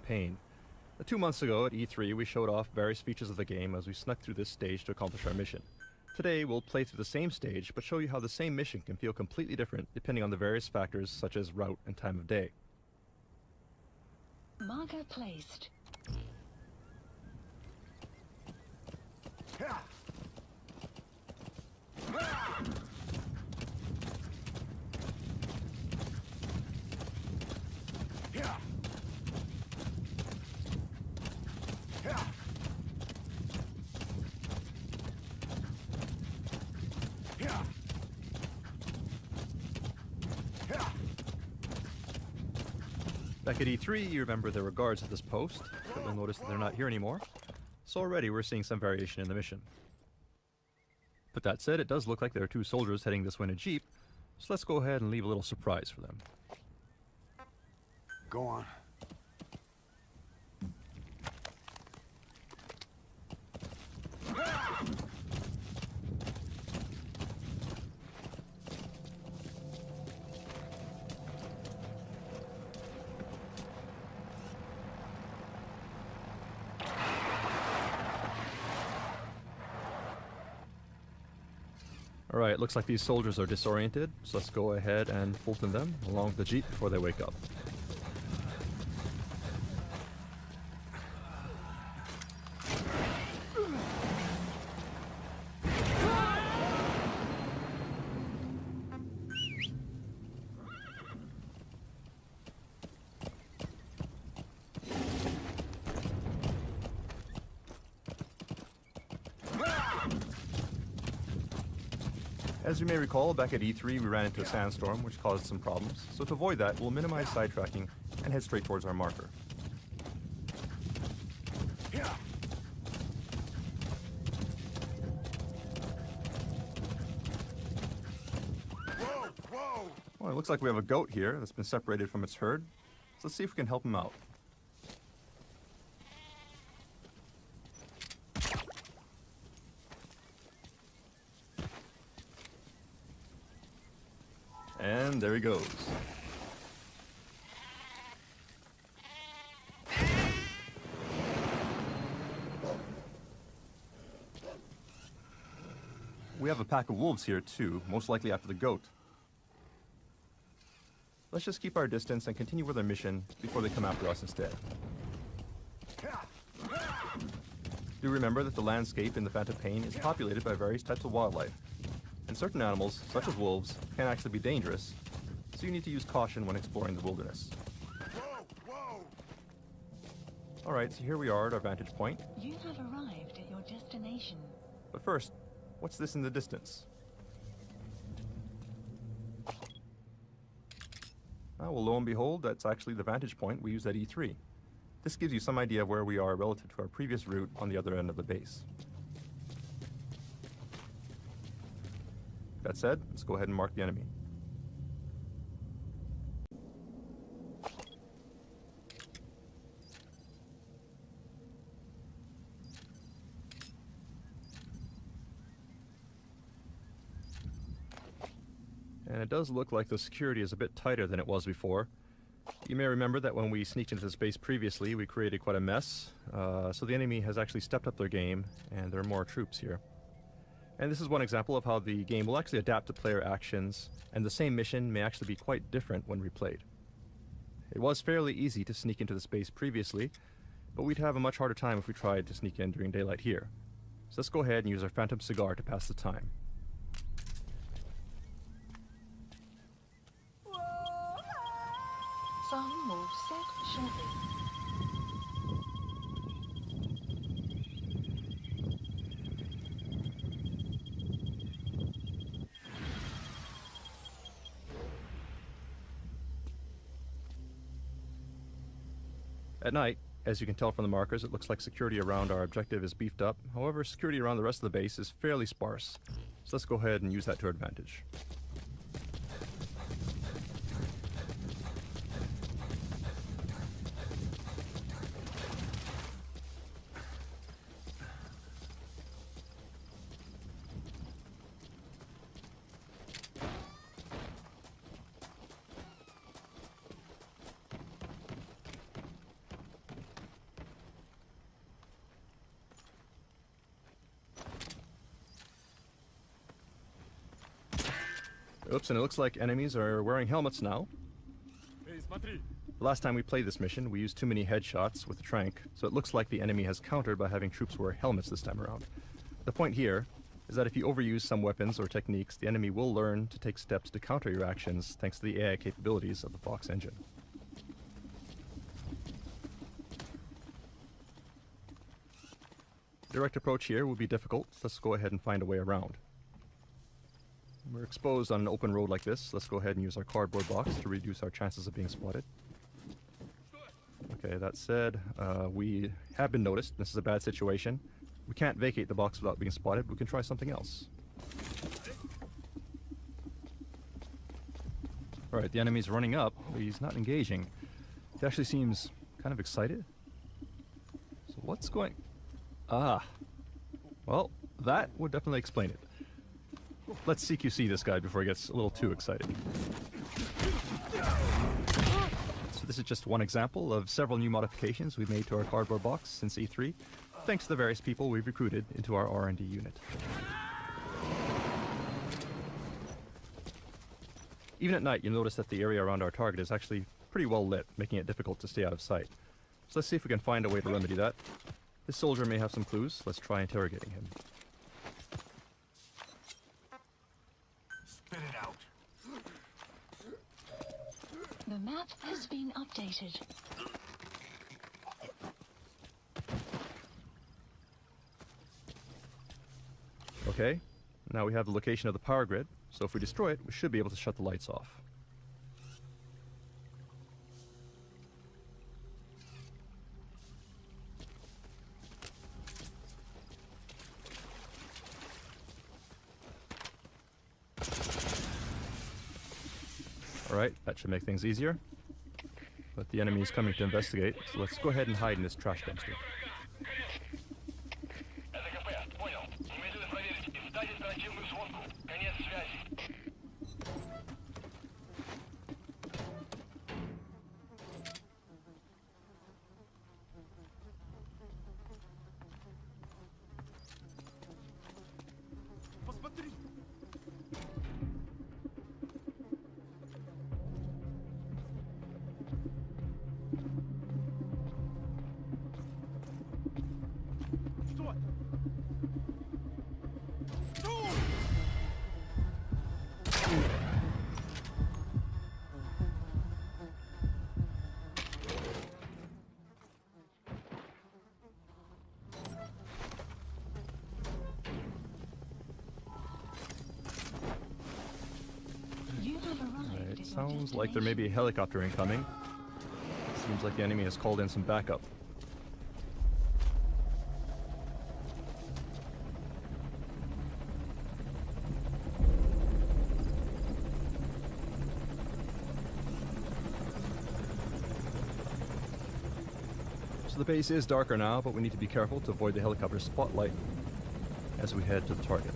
campaign. 2 months ago at E3, we showed off various features of the game as we snuck through this stage to accomplish our mission. Today, we'll play through the same stage, but show you how the same mission can feel completely different depending on the various factors such as route and time of day. Marker placed. Back at E3, you remember there were guards at this post, but you'll notice that they're not here anymore. So already we're seeing some variation in the mission. But that said, it does look like there are 2 soldiers heading this way in a jeep, so let's go ahead and leave a little surprise for them. Go on. Alright, looks like these soldiers are disoriented, so let's go ahead and Fulton them along with the jeep before they wake up. As you may recall, back at E3 we ran into a sandstorm which caused some problems, so to avoid that we'll minimize sidetracking and head straight towards our marker. Well, it looks like we have a goat here that's been separated from its herd, so let's see if we can help him out. And there he goes. We have a pack of wolves here too, most likely after the goat. Let's just keep our distance and continue with our mission before they come after us instead. Do remember that the landscape in the Phantom Pain is populated by various types of wildlife. And certain animals, such as wolves, can actually be dangerous, so you need to use caution when exploring the wilderness. Alright, so here we are at our vantage point. You have arrived at your destination. But first, what's this in the distance? Well, lo and behold, that's actually the vantage point we used at E3. This gives you some idea of where we are relative to our previous route on the other end of the base. That said, let's go ahead and mark the enemy. And it does look like the security is a bit tighter than it was before. You may remember that when we sneaked into this base previously, we created quite a mess, so the enemy has actually stepped up their game, and there are more troops here. And this is one example of how the game will actually adapt to player actions, and the same mission may actually be quite different when replayed. It was fairly easy to sneak into the space previously, but we'd have a much harder time if we tried to sneak in during daylight here. So let's go ahead and use our Phantom Cigar to pass the time. Some will set shortly. At night, as you can tell from the markers, it looks like security around our objective is beefed up. However, security around the rest of the base is fairly sparse. So let's go ahead and use that to our advantage. Oops, and it looks like enemies are wearing helmets now. The last time we played this mission, we used too many headshots with the trank, so it looks like the enemy has countered by having troops wear helmets this time around. The point here is that if you overuse some weapons or techniques, the enemy will learn to take steps to counter your actions thanks to the AI capabilities of the Fox engine. Direct approach here will be difficult. Let's go ahead and find a way around. We're exposed on an open road like this. Let's go ahead and use our cardboard box to reduce our chances of being spotted. Okay, that said, we have been noticed. This is a bad situation. We can't vacate the box without being spotted. We can try something else. Alright, the enemy's running up, but he's not engaging. He actually seems kind of excited. So what's going... Ah. Well, that would definitely explain it. Let's CQC this guy before he gets a little too excited. So this is just one example of several new modifications we've made to our cardboard box since E3, thanks to the various people we've recruited into our R&D unit. Even at night, you'll notice that the area around our target is actually pretty well lit, making it difficult to stay out of sight. So let's see if we can find a way to remedy that. This soldier may have some clues. Let's try interrogating him. Spit it out. The map has been updated. Okay, now we have the location of the power grid, so if we destroy it, we should be able to shut the lights off. Alright, that should make things easier. But the enemy is coming to investigate, so let's go ahead and hide in this trash dumpster. Sounds like there may be a helicopter incoming. Seems like the enemy has called in some backup. So the base is darker now, but we need to be careful to avoid the helicopter spotlight as we head to the target.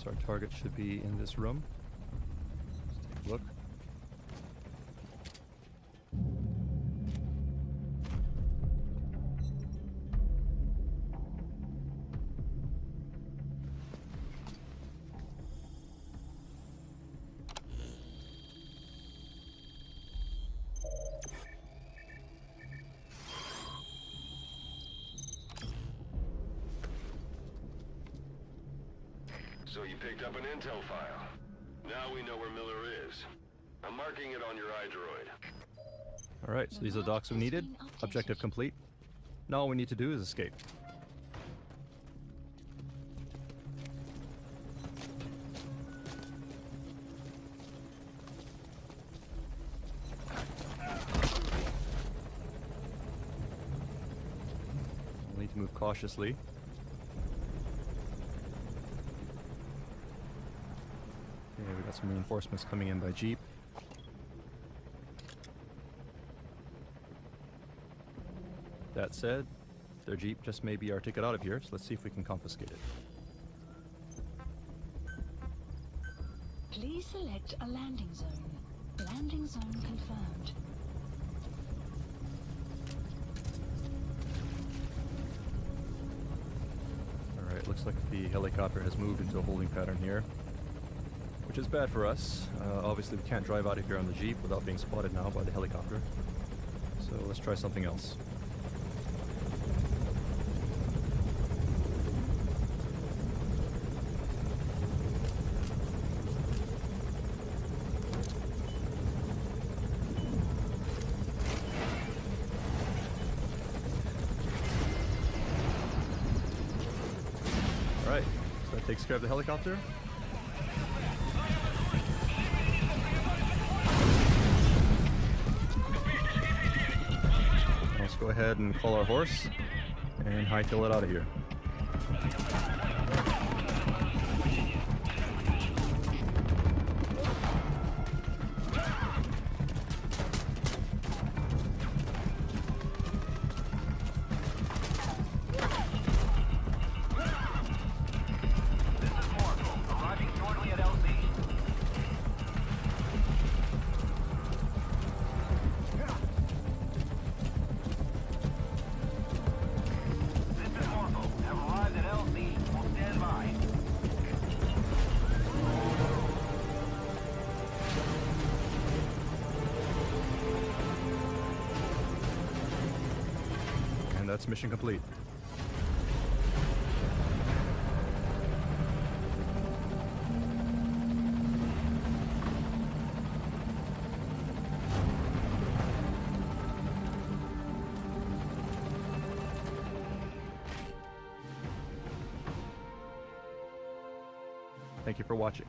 So our target should be in this room. Let's take a look. So you picked up an intel file. Now we know where Miller is. I'm marking it on your iDroid. Alright, so these are the docs we needed. Objective complete. Now all we need to do is escape. need to move cautiously. Okay, we got some reinforcements coming in by jeep. That said, their jeep just may be our ticket out of here, so let's see if we can confiscate it. Please select a landing zone. Landing zone confirmed. Alright, looks like the helicopter has moved into a holding pattern here, which is bad for us. Obviously we can't drive out of here on the jeep without being spotted now by the helicopter. So let's try something else. Alright, so that takes care of the helicopter. Let's go ahead and call our horse and hightail it out of here. And that's mission complete. Thank you for watching.